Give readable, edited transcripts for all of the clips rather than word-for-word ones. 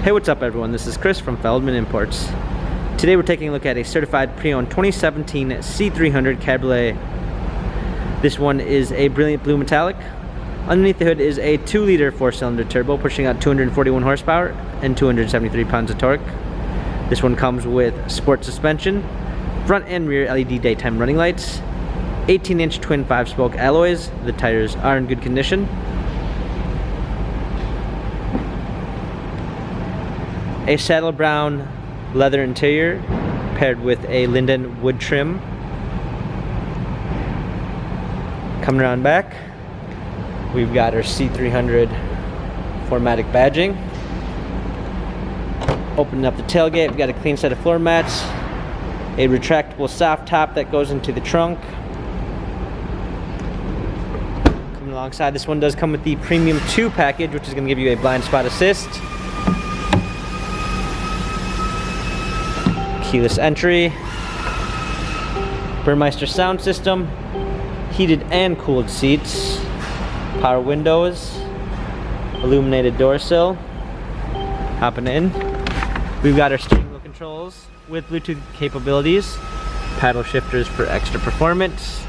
Hey, what's up everyone? This is Chris from Feldmann Imports. Today we're taking a look at a certified pre-owned 2017 C300 Cabriolet. This one is a brilliant blue metallic. Underneath the hood is a 2-liter 4-cylinder turbo pushing out 241 horsepower and 273 pounds of torque. This one comes with sport suspension, front and rear LED daytime running lights, 18-inch twin 5-spoke alloys. The tires are in good condition. A saddle brown leather interior paired with a linden wood trim. Coming around back, we've got our C300 4MATIC badging. Opening up the tailgate, we've got a clean set of floor mats, a retractable soft top that goes into the trunk. Coming alongside, this one does come with the Premium 2 package, which is going to give you a blind spot assist, keyless entry, Burmeister sound system, heated and cooled seats, power windows, illuminated door sill. Hopping in, we've got our steering wheel controls with Bluetooth capabilities, paddle shifters for extra performance,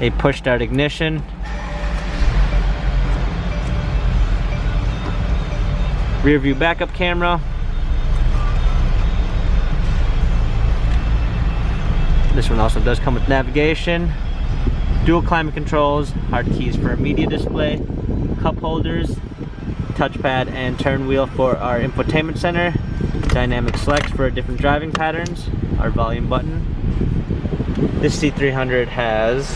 a push start ignition, rear view backup camera. This one also does come with navigation, dual climate controls, hard keys for a media display, cup holders, touchpad and turn wheel for our infotainment center, dynamic select for different driving patterns, our volume button. This C300 has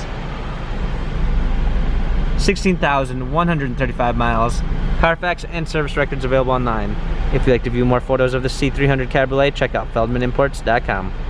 16,135 miles, Carfax and service records available online. If you'd like to view more photos of the C300 Cabriolet, check out feldmanimports.com.